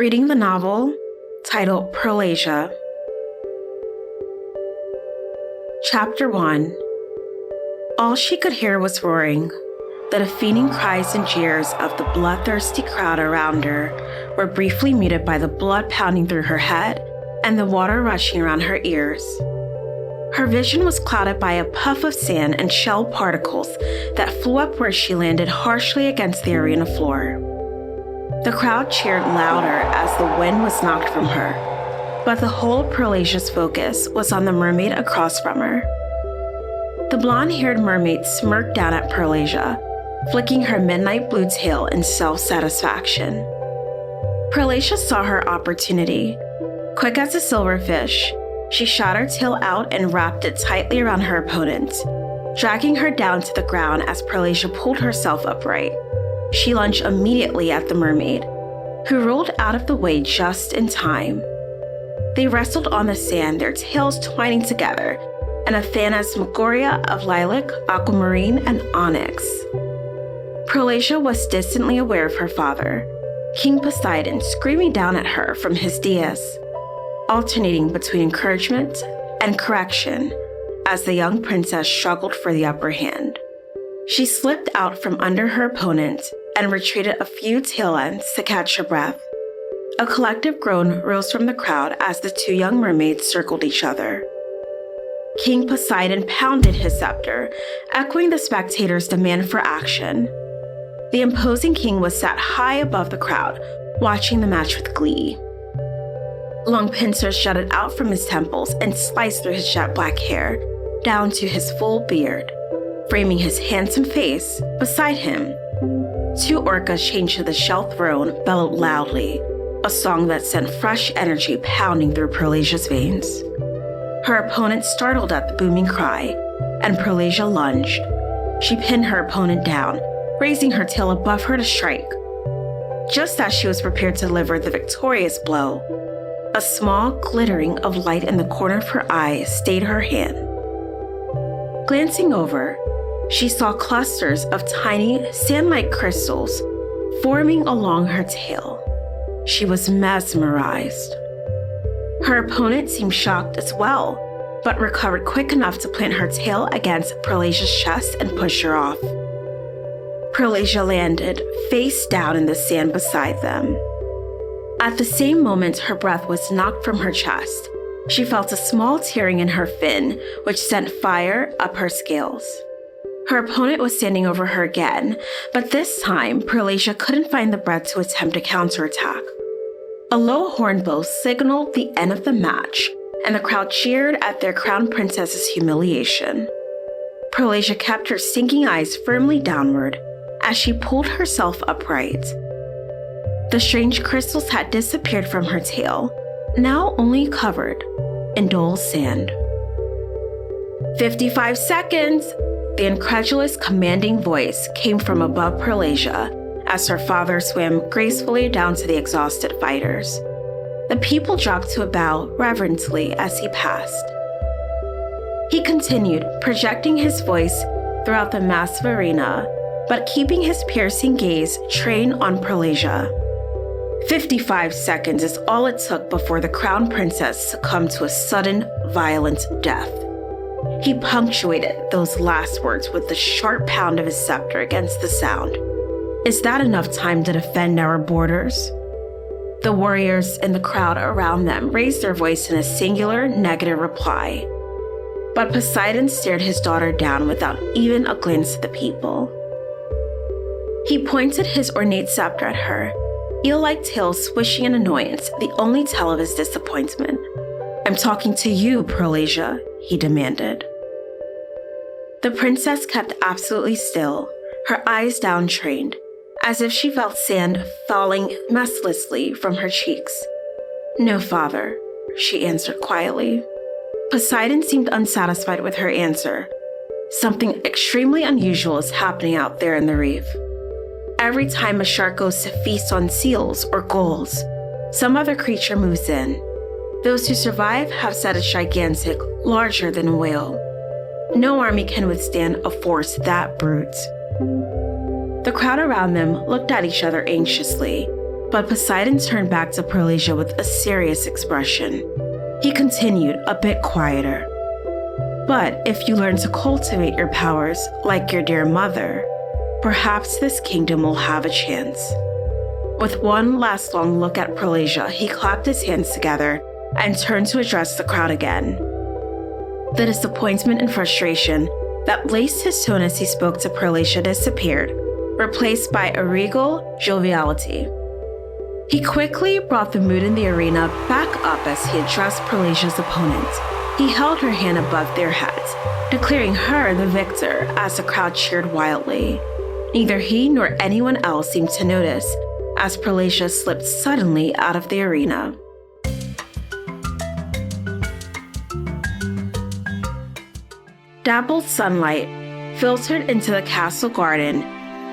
Reading the novel titled Pearlasia. Chapter 1. All she could hear was roaring. The defeating cries and jeers of the bloodthirsty crowd around her were briefly muted by the blood pounding through her head and the water rushing around her ears. Her vision was clouded by a puff of sand and shell particles that flew up where she landed harshly against the arena floor. The crowd cheered louder as the wind was knocked from her, but the whole of Pearlasia's focus was on the mermaid across from her. The blonde-haired mermaid smirked down at Pearlasia, flicking her midnight blue tail in self-satisfaction. Pearlasia saw her opportunity. Quick as a silverfish, she shot her tail out and wrapped it tightly around her opponent, dragging her down to the ground as Pearlasia pulled herself upright. She lunged immediately at the mermaid, who rolled out of the way just in time. They wrestled on the sand, their tails twining together in a phantasmagoria of lilac, aquamarine, and onyx. Pearlasia was distantly aware of her father, King Poseidon, screaming down at her from his dais, alternating between encouragement and correction as the young princess struggled for the upper hand. She slipped out from under her opponent and retreated a few tail ends to catch her breath. A collective groan rose from the crowd as the two young mermaids circled each other. King Poseidon pounded his scepter, echoing the spectators' demand for action. The imposing king was sat high above the crowd, watching the match with glee. Long pincers jutted out from his temples and sliced through his jet black hair, down to his full beard, framing his handsome face. Beside him, two orcas chained to the shell throne bellowed loudly, a song that sent fresh energy pounding through Pearlasia's veins. Her opponent startled at the booming cry, and Pearlasia lunged. She pinned her opponent down, raising her tail above her to strike. Just as she was prepared to deliver the victorious blow, a small glittering of light in the corner of her eye stayed her hand. Glancing over, she saw clusters of tiny sand-like crystals forming along her tail. She was mesmerized. Her opponent seemed shocked as well, but recovered quick enough to plant her tail against Pearlasia's chest and push her off. Pearlasia landed face down in the sand beside them. At the same moment her breath was knocked from her chest, she felt a small tearing in her fin, which sent fire up her scales. Her opponent was standing over her again, but this time Pearlasia couldn't find the breath to attempt a counterattack. A low hornbill signaled the end of the match, and the crowd cheered at their crown princess's humiliation. Pearlasia kept her sinking eyes firmly downward as she pulled herself upright. The strange crystals had disappeared from her tail, now only covered in dull sand. 55 seconds! The incredulous, commanding voice came from above Pearlasia as her father swam gracefully down to the exhausted fighters. The people dropped to a bow reverently as he passed. He continued, projecting his voice throughout the massive arena, but keeping his piercing gaze trained on Pearlasia. 55 seconds is all it took before the crown princess succumbed to a sudden, violent death. He punctuated those last words with the sharp pound of his scepter against the sound. Is that enough time to defend our borders? The warriors in the crowd around them raised their voice in a singular negative reply. But Poseidon stared his daughter down without even a glance at the people. He pointed his ornate scepter at her, eel-like tail swishing in annoyance, the only tell of his disappointment. I'm talking to you, Pearlasia, he demanded. The princess kept absolutely still, her eyes downtrained, as if she felt sand falling mercilessly from her cheeks. No, father, she answered quietly. Poseidon seemed unsatisfied with her answer. Something extremely unusual is happening out there in the reef. Every time a shark goes to feast on seals or gulls, some other creature moves in. Those who survive have said it's gigantic, larger than a whale. No army can withstand a force that brute. The crowd around them looked at each other anxiously, But Poseidon turned back to Pearlasia with a serious expression. He continued, a bit quieter. But if you learn to cultivate your powers like your dear mother, perhaps this kingdom will have a chance. With one last long look at Pearlasia, he clapped his hands together and turned to address the crowd again. The disappointment and frustration that laced his tone as he spoke to Pearlasia disappeared, replaced by a regal joviality. He quickly brought the mood in the arena back up as he addressed Pearlasia's opponent. He held her hand above their heads, declaring her the victor as the crowd cheered wildly. Neither he nor anyone else seemed to notice as Pearlasia slipped suddenly out of the arena. Dappled sunlight filtered into the castle garden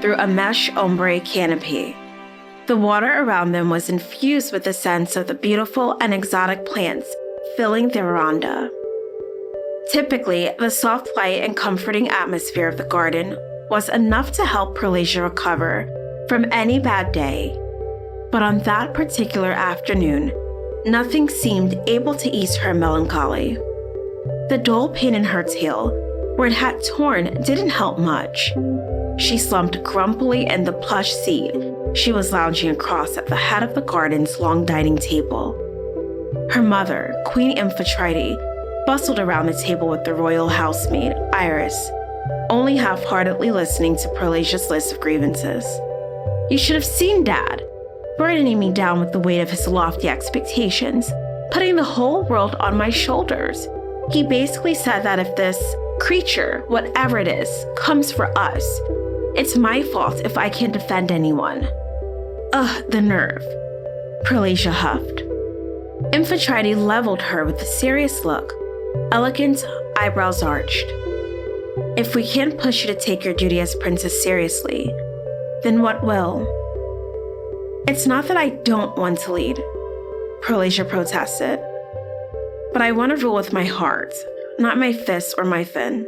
through a mesh ombre canopy. The water around them was infused with the scents of the beautiful and exotic plants filling the veranda. Typically, the soft light and comforting atmosphere of the garden was enough to help Pearlasia recover from any bad day. But on that particular afternoon, nothing seemed able to ease her melancholy. The dull pain in her tail, where it had torn, didn't help much. She slumped grumpily in the plush seat she was lounging across at the head of the garden's long dining table. Her mother, Queen Amphitrite, bustled around the table with the royal housemaid, Iris, only half-heartedly listening to Pearlasia's list of grievances. "You should have seen Dad, burdening me down with the weight of his lofty expectations, putting the whole world on my shoulders. He basically said that if this creature, whatever it is, comes for us, it's my fault if I can't defend anyone." Ugh, the nerve, Pearlasia huffed. Amphitrite leveled her with a serious look, elegant eyebrows arched. "If we can't push you to take your duty as princess seriously, then what will?" "It's not that I don't want to lead," Pearlasia protested, "but I want to rule with my heart, not my fists or my fin."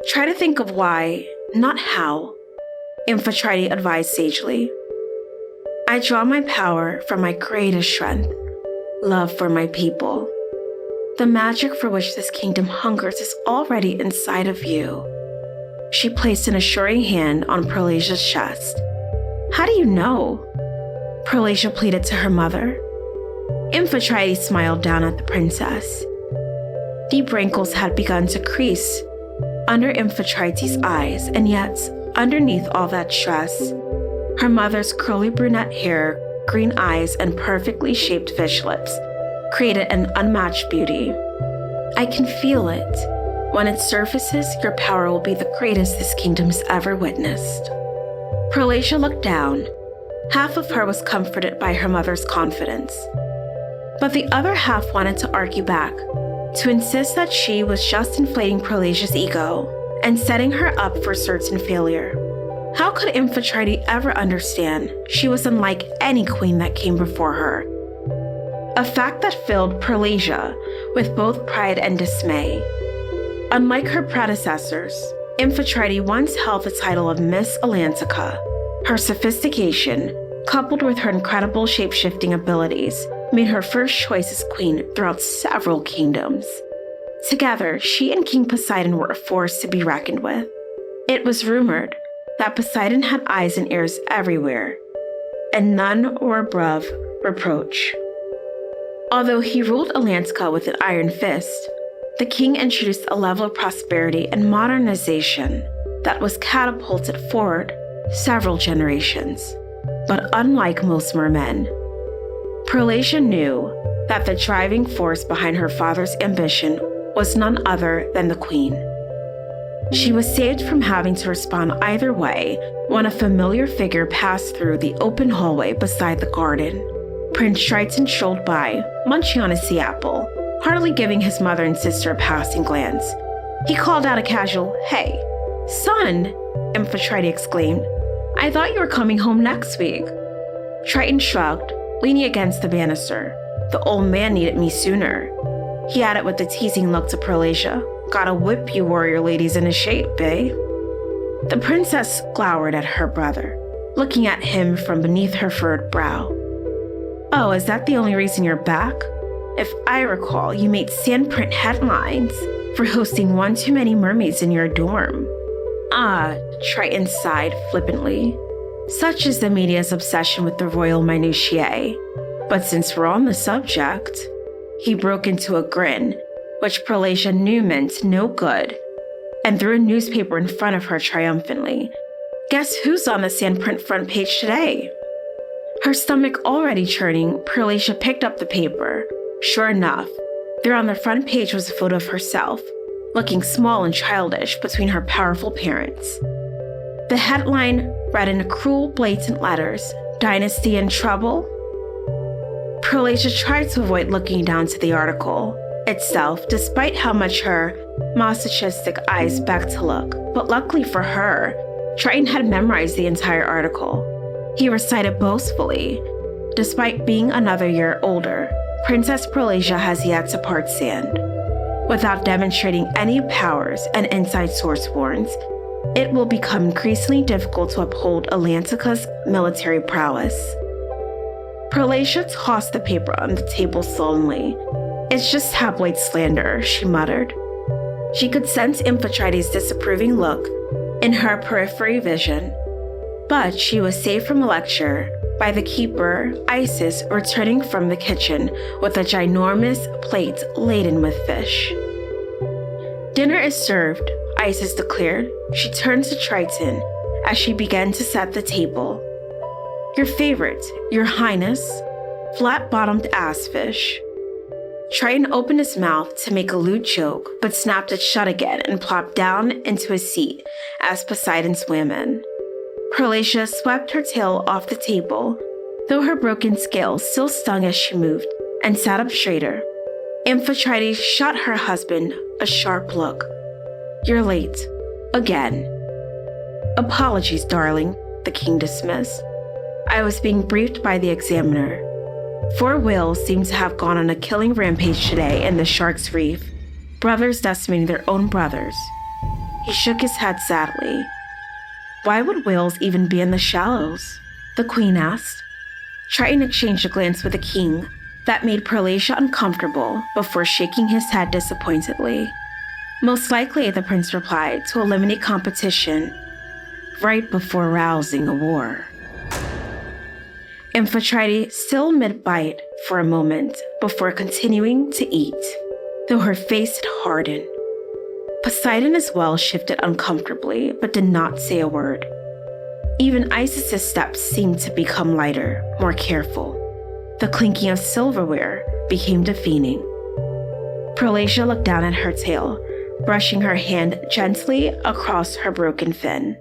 "Try to think of why, not how," Amphitrite advised sagely. "I draw my power from my greatest strength, love for my people. The magic for which this kingdom hungers is already inside of you." She placed an assuring hand on Pearlasia's chest. "How do you know?" Pearlasia pleaded to her mother. Amphitrite smiled down at the princess. Deep wrinkles had begun to crease under Amphitrite's eyes, and yet, underneath all that stress, her mother's curly brunette hair, green eyes, and perfectly shaped fish lips created an unmatched beauty. "I can feel it. When it surfaces, your power will be the greatest this kingdom's ever witnessed." Pearlasia looked down. Half of her was comforted by her mother's confidence, but the other half wanted to argue back, to insist that she was just inflating Pearlasia's ego and setting her up for certain failure. How could Amphitrite ever understand she was unlike any queen that came before her? A fact that filled Pearlasia with both pride and dismay. Unlike her predecessors, Amphitrite once held the title of Miss Atlantica. Her sophistication, coupled with her incredible shape-shifting abilities, made her first choice as queen throughout several kingdoms. Together, she and King Poseidon were a force to be reckoned with. It was rumored that Poseidon had eyes and ears everywhere, and none were above reproach. Although he ruled Atlantica with an iron fist, the king introduced a level of prosperity and modernization that was catapulted forward several generations. But unlike most mermen, Pearlasia knew that the driving force behind her father's ambition was none other than the queen. She was saved from having to respond either way when a familiar figure passed through the open hallway beside the garden. Prince Triton strolled by, munching on a sea apple, hardly giving his mother and sister a passing glance. He called out a casual, "Hey, son," Amphitrite exclaimed. "I thought you were coming home next week." Triton shrugged, leaning against the banister. "The old man needed me sooner." He added with a teasing look to Pearlasia. "Gotta whip you warrior ladies into shape, eh?" The princess glowered at her brother. looking at him from beneath her furrowed brow. "Oh, is that the only reason you're back? If I recall, you made sandprint headlines for hosting one too many mermaids in your dorm." "Ah," Triton sighed flippantly. "Such is the media's obsession with the royal minutiae. But since we're on the subject..." He broke into a grin, which Pearlasia knew meant no good, and threw a newspaper in front of her triumphantly. "Guess who's on the sandprint front page today?" Her stomach already churning, Pearlasia picked up the paper. Sure enough, there on the front page was a photo of herself, looking small and childish between her powerful parents. The headline read in cruel, blatant letters, "Dynasty in Trouble?" Pearlasia tried to avoid looking down to the article itself, despite how much her masochistic eyes begged to look. But luckily for her, Triton had memorized the entire article. He recited boastfully. Despite being another year older, Princess Pearlasia has yet to part sand. Without demonstrating any powers, an inside source warns, it will become increasingly difficult to uphold Atlantica's military prowess. Pearlasia tossed the paper on the table sullenly. "It's just tabloid slander," she muttered. She could sense Amphitrite's disapproving look in her periphery vision, but she was saved from a lecture by the keeper, Isis, returning from the kitchen with a ginormous plate laden with fish. "Dinner is served," Isis declared. She turned to Triton as she began to set the table. "Your favorite, Your Highness, flat-bottomed assfish." Triton opened his mouth to make a lewd joke, but snapped it shut again and plopped down into his seat as Poseidon swam in. Pearlasia swept her tail off the table, though her broken scales still stung as she moved, and sat up straighter. Amphitrite shot her husband a sharp look. "You're late. Again." "Apologies, darling," the king dismissed. "I was being briefed by the examiner. 4 whales seem to have gone on a killing rampage today in the Shark's Reef, brothers decimating their own brothers." He shook his head sadly. "Why would whales even be in the shallows?" the queen asked. Triton exchanged a glance with the king that made Pearlasia uncomfortable before shaking his head disappointedly. "Most likely," the prince replied, "to eliminate competition right before rousing a war." Amphitrite still mid-bite for a moment before continuing to eat, though her face had hardened. Poseidon as well shifted uncomfortably, but did not say a word. Even Isis's steps seemed to become lighter, more careful. The clinking of silverware became deafening. Pearlasia looked down at her tail, brushing her hand gently across her broken fin.